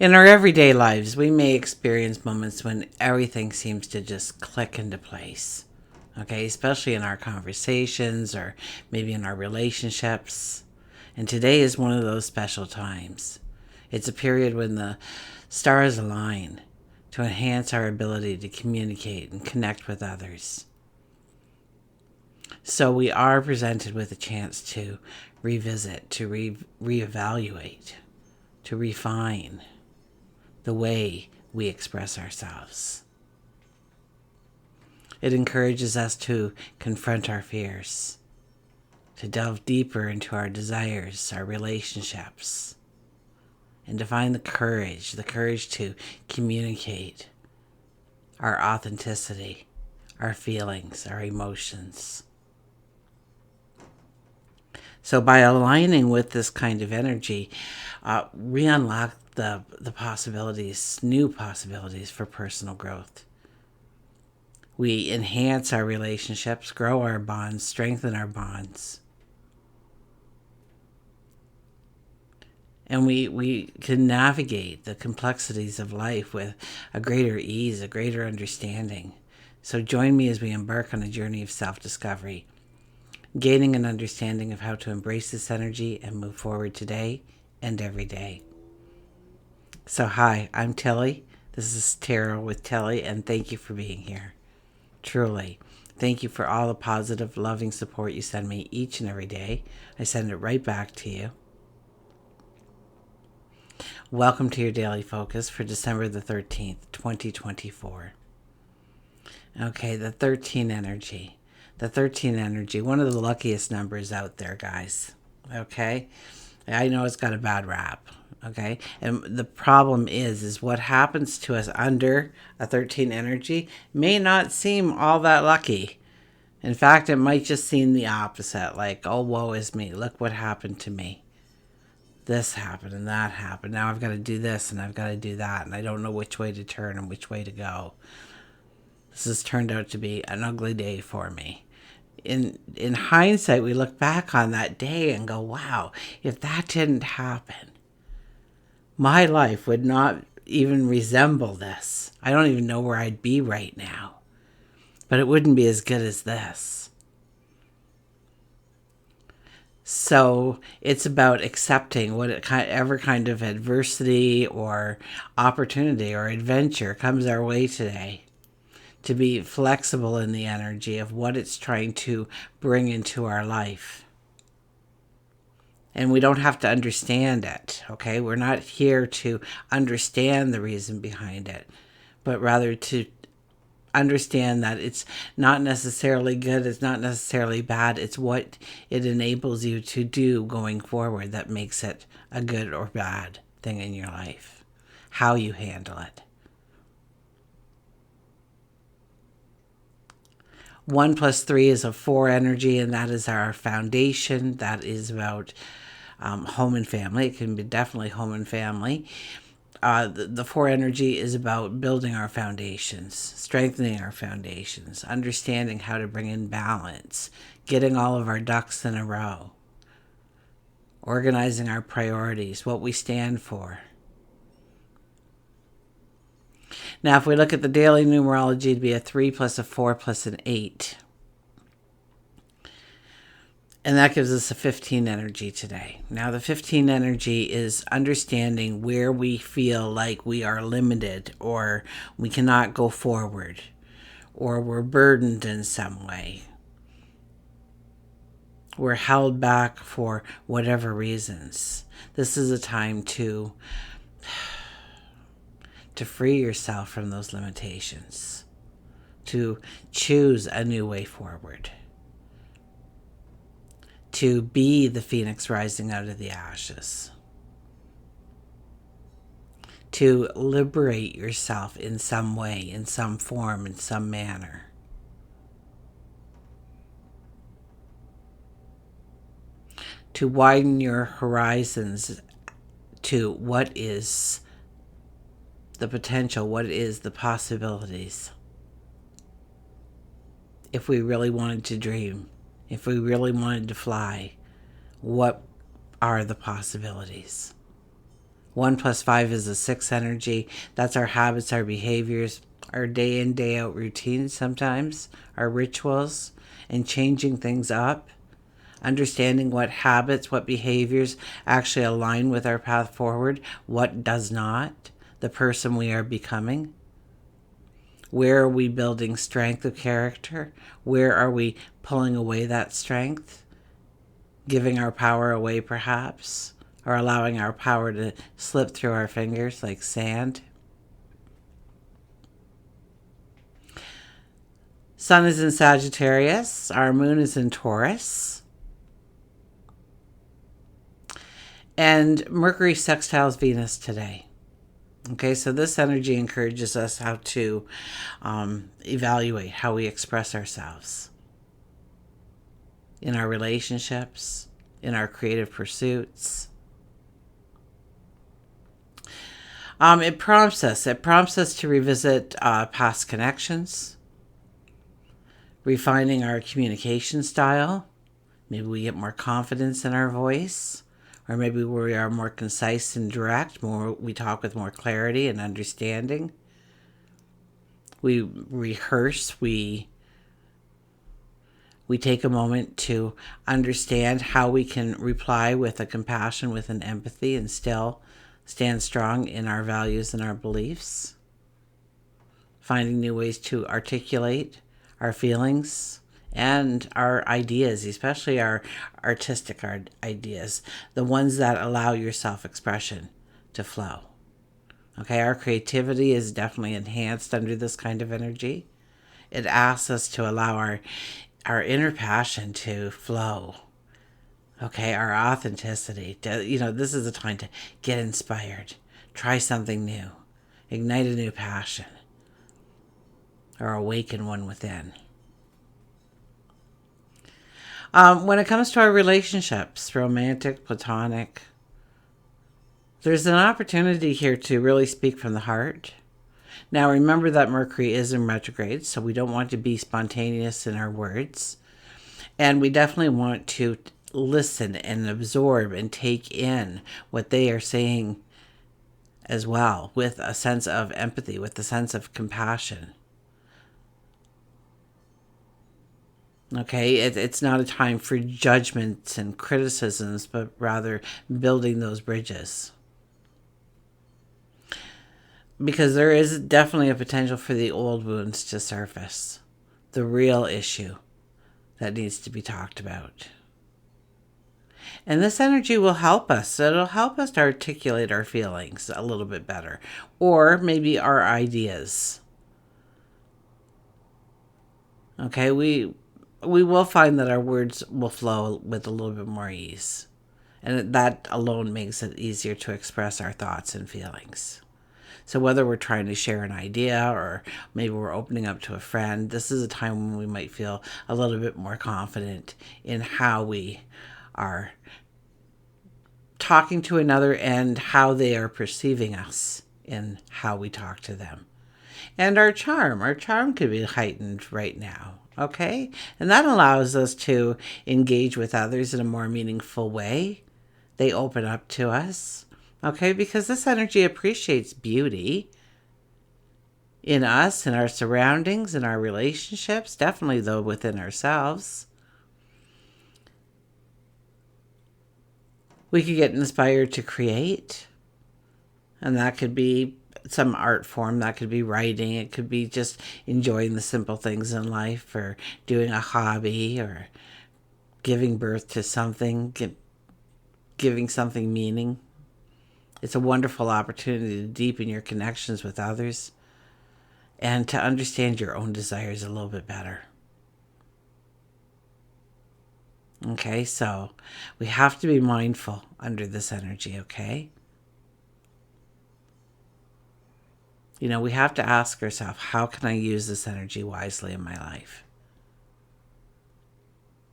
In our everyday lives, we may experience moments when everything seems to just click into place. Okay, especially in our conversations or maybe in our relationships. And today is one of those special times. It's a period when the stars align to enhance our ability to communicate and connect with others. So we are presented with a chance to revisit, to reevaluate, to refine the way we express ourselves. It encourages us to confront our fears, to delve deeper into our desires, our relationships, and to find the courage to communicate our authenticity, our feelings, our emotions. So by aligning with this kind of energy, we unlock the possibilities, new possibilities for personal growth. We enhance our relationships, grow our bonds, strengthen our bonds. And we can navigate the complexities of life with a greater ease, a greater understanding. So join me as we embark on a journey of self-discovery, gaining an understanding of how to embrace this energy and move forward today and every day. So hi, I'm Tilly. This is Tarot with Tilly, and thank you for being here. Truly. Thank you for all the positive, loving support you send me each and every day. I send it right back to you. Welcome to your daily focus for December the 13th, 2024. Okay, the 13 energy. The 13 energy, one of the luckiest numbers out there, guys. Okay? I know it's got a bad rap. Okay? And the problem is what happens to us under a 13 energy may not seem all that lucky. In fact, it might just seem the opposite. Like, oh, woe is me. Look what happened to me. This happened and that happened. Now I've got to do this and I've got to do that. And I don't know which way to turn and which way to go. This has turned out to be an ugly day for me. In hindsight, we look back on that day and go, wow, if that didn't happen, my life would not even resemble this. I don't even know where I'd be right now. But it wouldn't be as good as this. So it's about accepting whatever kind of adversity or opportunity or adventure comes our way today. To be flexible in the energy of what it's trying to bring into our life. And we don't have to understand it, okay? We're not here to understand the reason behind it, but rather to understand that it's not necessarily good, it's not necessarily bad, it's what it enables you to do going forward that makes it a good or bad thing in your life. How you handle it. 1 + 3 is a 4 energy, and that is our foundation. That is about home and family. It can be definitely home and family. The 4 energy is about building our foundations, strengthening our foundations, understanding how to bring in balance, getting all of our ducks in a row, organizing our priorities, what we stand for. Now, if we look at the daily numerology, it'd be a 3 + a 4 + an 8. And that gives us a 15 energy today. Now, the 15 energy is understanding where we feel like we are limited or we cannot go forward or we're burdened in some way. We're held back for whatever reasons. This is a time to free yourself from those limitations, to choose a new way forward, to be the phoenix rising out of the ashes, to liberate yourself in some way, in some form, in some manner. To widen your horizons to what is the potential, what is the possibilities. If we really wanted to dream, if we really wanted to fly, what are the possibilities? 1 plus 5 is a 6 energy. That's our habits, our behaviors, our day in, day out routines sometimes, our rituals, and changing things up. Understanding what habits, what behaviors actually align with our path forward, what does not, the person we are becoming. Where are we building strength of character? Where are we pulling away that strength? Giving our power away, perhaps, or allowing our power to slip through our fingers like sand. Sun is in Sagittarius. Our moon is in Taurus. And Mercury sextiles Venus today. Okay, so this energy encourages us how to evaluate how we express ourselves in our relationships, in our creative pursuits. It prompts us to revisit past connections, refining our communication style. Maybe we get more confidence in our voice, or maybe we are more concise and direct, we talk with more clarity and understanding. We rehearse, we take a moment to understand how we can reply with a compassion, with an empathy, and still stand strong in our values and our beliefs. Finding new ways to articulate our feelings and our ideas, especially our artistic ideas, the ones that allow your self-expression to flow. Okay, our creativity is definitely enhanced under this kind of energy. It asks us to allow our inner passion to flow. Okay, our authenticity. This is a time to get inspired, try something new, ignite a new passion, or awaken one within. When it comes to our relationships, romantic, platonic, there's an opportunity here to really speak from the heart. Now, remember that Mercury is in retrograde, so we don't want to be spontaneous in our words. And we definitely want to listen and absorb and take in what they are saying as well, with a sense of empathy, with a sense of compassion. Okay, it's not a time for judgments and criticisms, but rather building those bridges. Because there is definitely a potential for the old wounds to surface. The real issue that needs to be talked about. And this energy will help us. It'll help us to articulate our feelings a little bit better. Or maybe our ideas. Okay, we will find that our words will flow with a little bit more ease. And that alone makes it easier to express our thoughts and feelings. So whether we're trying to share an idea or maybe we're opening up to a friend, this is a time when we might feel a little bit more confident in how we are talking to another and how they are perceiving us in how we talk to them. And our charm could be heightened right now. Okay? And that allows us to engage with others in a more meaningful way. They open up to us. Okay? Because this energy appreciates beauty in us, in our surroundings, in our relationships, definitely though within ourselves. We could get inspired to create. And that could be some art form, that could be writing, it could be just enjoying the simple things in life, or doing a hobby, or giving birth to something, giving something meaning. It's a wonderful opportunity to deepen your connections with others and to understand your own desires a little bit better. Okay, so we have to be mindful under this energy, okay? We have to ask ourselves, how can I use this energy wisely in my life?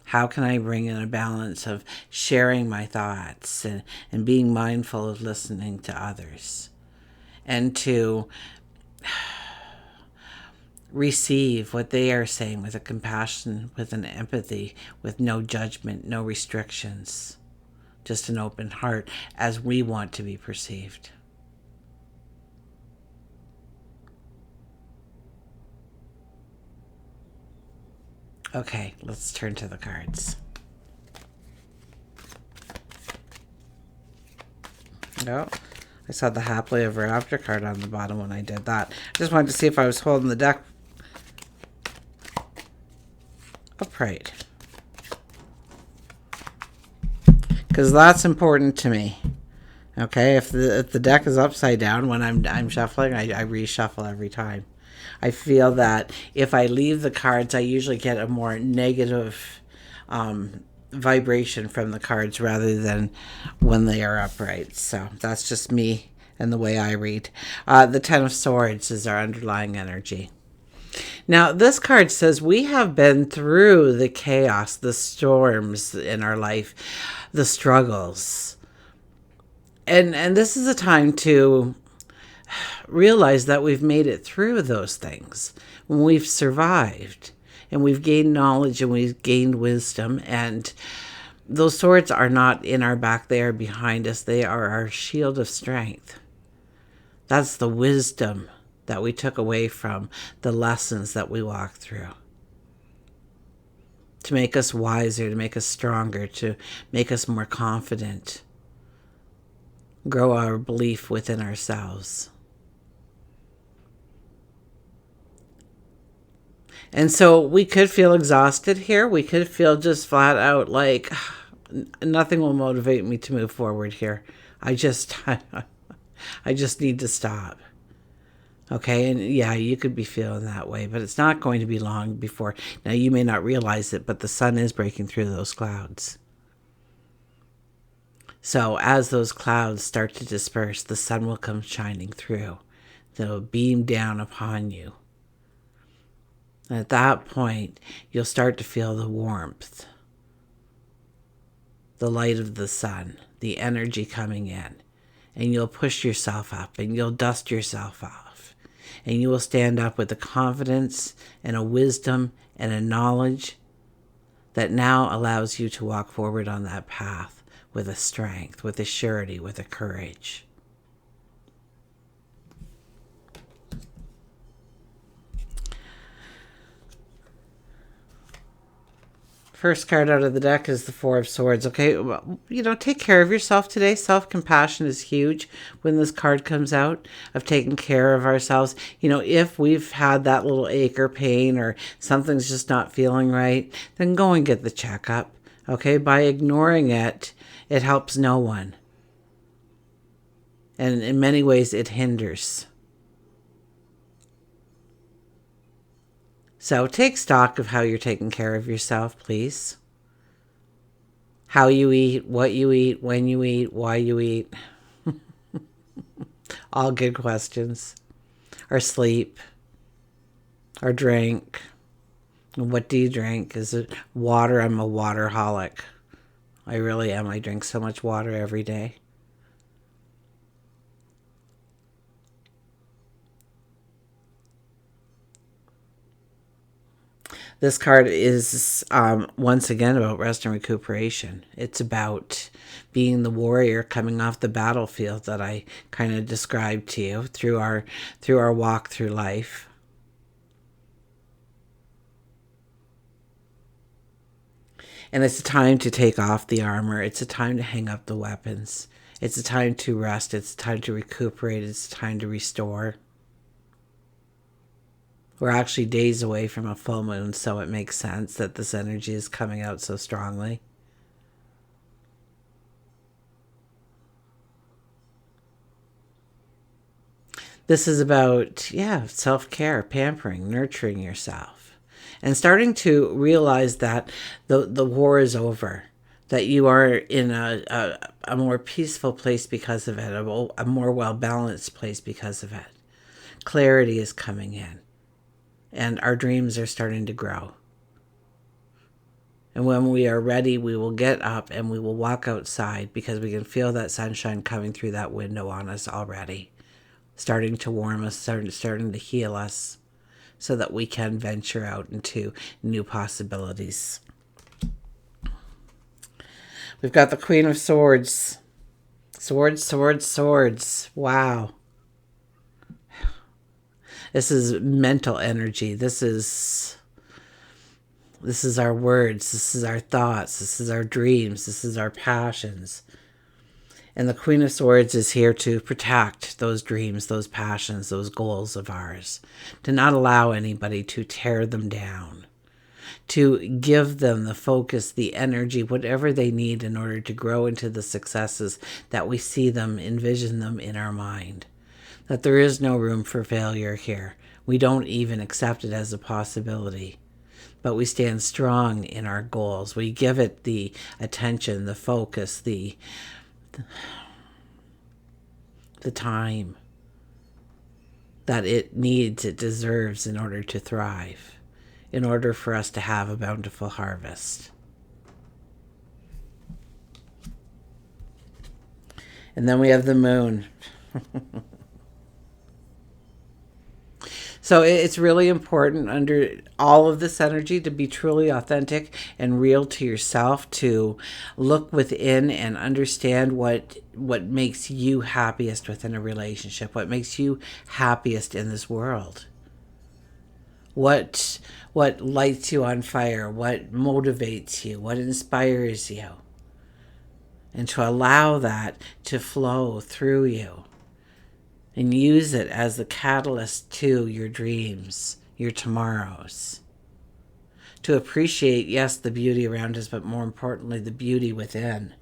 How can I bring in a balance of sharing my thoughts and being mindful of listening to others? And to receive what they are saying with a compassion, with an empathy, with no judgment, no restrictions. Just an open heart as we want to be perceived. Okay, let's turn to the cards. Oh, I saw the happily ever after card on the bottom when I did that. I just wanted to see if I was holding the deck upright, because that's important to me. Okay, if the deck is upside down when I'm shuffling, I reshuffle every time. I feel that if I leave the cards, I usually get a more negative vibration from the cards rather than when they are upright. So that's just me and the way I read. The Ten of Swords is our underlying energy. Now, this card says we have been through the chaos, the storms in our life, the struggles. And this is a time to realize that we've made it through those things. When we've survived and we've gained knowledge and we've gained wisdom, and those swords are not in our back, they are behind us. They are our shield of strength. That's the wisdom that we took away from the lessons that we walked through, to make us wiser, to make us stronger, to make us more confident, grow our belief within ourselves. And so we could feel exhausted here. We could feel just flat out like nothing will motivate me to move forward here. I just need to stop. Okay, and yeah, you could be feeling that way, but it's not going to be long before. Now, you may not realize it, but the sun is breaking through those clouds. So as those clouds start to disperse, the sun will come shining through. They'll beam down upon you. And at that point, you'll start to feel the warmth, the light of the sun, the energy coming in. And you'll push yourself up and you'll dust yourself off. And you will stand up with a confidence and a wisdom and a knowledge that now allows you to walk forward on that path with a strength, with a surety, with a courage. First card out of the deck is the Four of Swords. Okay, well, take care of yourself today. Self-compassion is huge when this card comes out, of taking care of ourselves. If we've had that little ache or pain or something's just not feeling right, then go and get the checkup. Okay, by ignoring it, it helps no one. And in many ways, it hinders. So take stock of how you're taking care of yourself, please. How you eat, what you eat, when you eat, why you eat. All good questions. Or sleep. Or drink. What do you drink? Is it water? I'm a waterholic. I really am. I drink so much water every day. This card is, once again, about rest and recuperation. It's about being the warrior coming off the battlefield that I kind of described to you through our walk through life. And it's a time to take off the armor. It's a time to hang up the weapons. It's a time to rest. It's a time to recuperate. It's a time to restore. We're actually days away from a full moon, so it makes sense that this energy is coming out so strongly. This is about, self-care, pampering, nurturing yourself, and starting to realize that the war is over, that you are in a more peaceful place because of it, a more well-balanced place because of it. Clarity is coming in. And our dreams are starting to grow. And when we are ready, we will get up and we will walk outside, because we can feel that sunshine coming through that window on us already, starting to warm us, starting to heal us, so that we can venture out into new possibilities. We've got the Queen of Swords. Swords, swords, swords. Wow. This is mental energy. This is This is our words. This is our thoughts. This is our dreams. This is our passions. And the Queen of Swords is here to protect those dreams, those passions, those goals of ours. To not allow anybody to tear them down. To give them the focus, the energy, whatever they need in order to grow into the successes that we see them, envision them in our mind. That there is no room for failure here. We don't even accept it as a possibility. But we stand strong in our goals. We give it the attention, the focus, the time that it needs, it deserves in order to thrive, in order for us to have a bountiful harvest. And then we have the moon. So it's really important under all of this energy to be truly authentic and real to yourself, to look within and understand what makes you happiest within a relationship, what makes you happiest in this world. What lights you on fire, what motivates you, what inspires you. And to allow that to flow through you. And use it as the catalyst to your dreams, your tomorrows. To appreciate, yes, the beauty around us, but more importantly, the beauty within.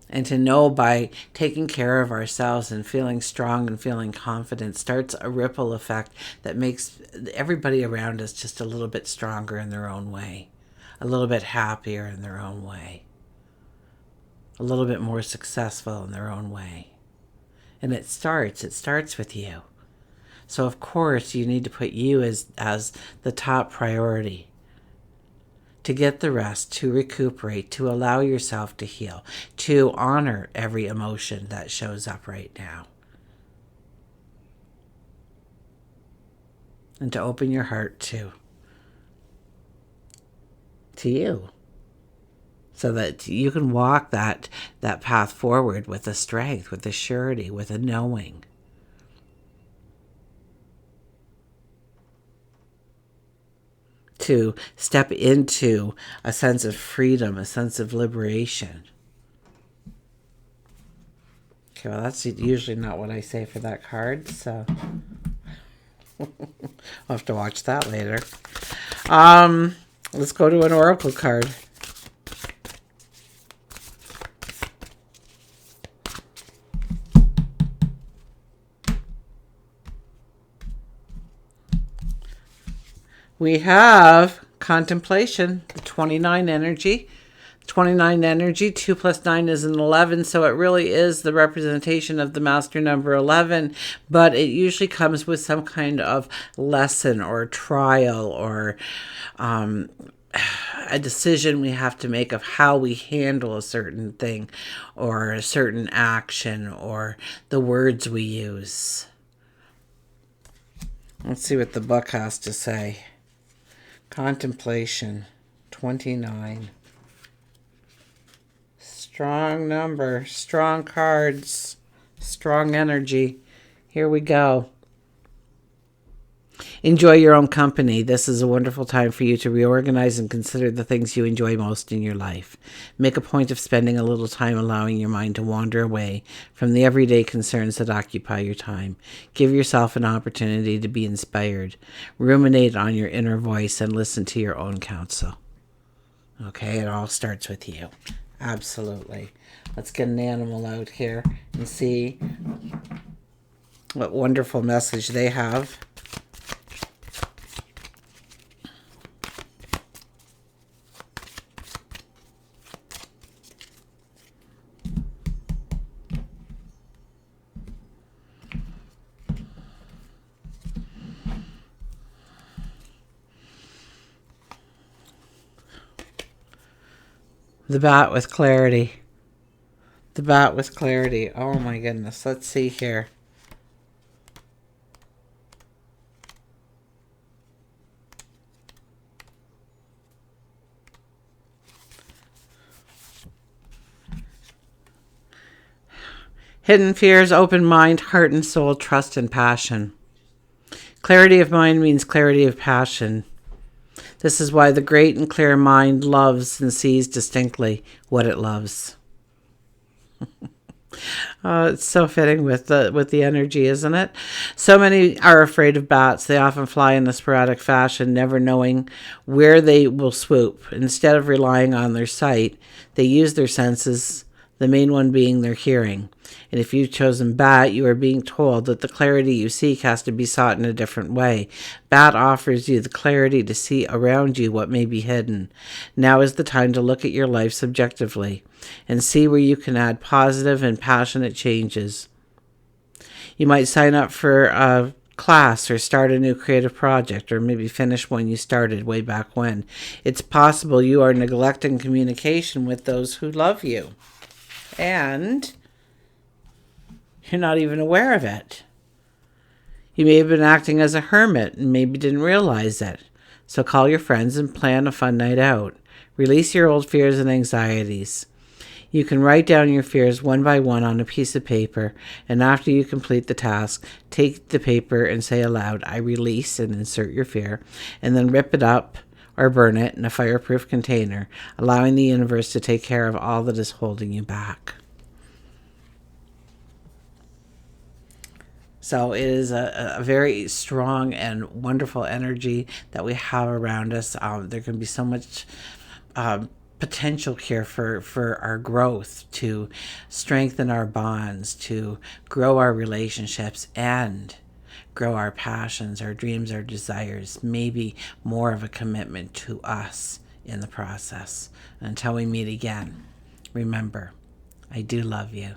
And to know by taking care of ourselves and feeling strong and feeling confident starts a ripple effect that makes everybody around us just a little bit stronger in their own way. A little bit happier in their own way. A little bit more successful in their own way. And it starts with you. So of course you need to put you as the top priority. To get the rest, to recuperate, to allow yourself to heal, to honor every emotion that shows up right now. And to open your heart to you. So that you can walk that path forward with a strength, with a surety, with a knowing. To step into a sense of freedom, a sense of liberation. Okay, well that's usually not what I say for that card, so I'll have to watch that later. Let's go to an oracle card. We have contemplation, the 29 energy. 29 energy, 2 plus 9 is an 11, so it really is the representation of the master number 11, but it usually comes with some kind of lesson or trial or a decision we have to make of how we handle a certain thing or a certain action or the words we use. Let's see what the book has to say. Contemplation, 29. Strong number, strong cards, strong energy. Here we go. Enjoy your own company. This is a wonderful time for you to reorganize and consider the things you enjoy most in your life. Make a point of spending a little time allowing your mind to wander away from the everyday concerns that occupy your time. Give yourself an opportunity to be inspired. Ruminate on your inner voice and listen to your own counsel. Okay, it all starts with you. Absolutely. Let's get an animal out here and see what wonderful message they have. The bat with clarity. The bat with clarity. Oh my goodness. Let's see here. Hidden fears, open mind, heart and soul, trust and passion. Clarity of mind means clarity of passion. This is why the great and clear mind loves and sees distinctly what it loves. It's so fitting with the energy, isn't it? So many are afraid of bats. They often fly in a sporadic fashion, never knowing where they will swoop. Instead of relying on their sight, they use their senses, the main one being their hearing. And if you've chosen bat, you are being told that the clarity you seek has to be sought in a different way. Bat offers you the clarity to see around you what may be hidden. Now is the time to look at your life subjectively and see where you can add positive and passionate changes. You might sign up for a class or start a new creative project, or maybe finish one you started way back when. It's possible you are neglecting communication with those who love you, and you're not even aware of it. You may have been acting as a hermit and maybe didn't realize it. So call your friends and plan a fun night out. Release your old fears and anxieties. You can write down your fears one by one on a piece of paper, and after you complete the task, take the paper and say aloud, "I release," and insert your fear, and then rip it up or burn it in a fireproof container, allowing the universe to take care of all that is holding you back. So it is a very strong and wonderful energy that we have around us. There can be so much potential here for our growth, to strengthen our bonds, to grow our relationships, and grow our passions, our dreams, our desires, maybe more of a commitment to us in the process. Until we meet again, remember, I do love you.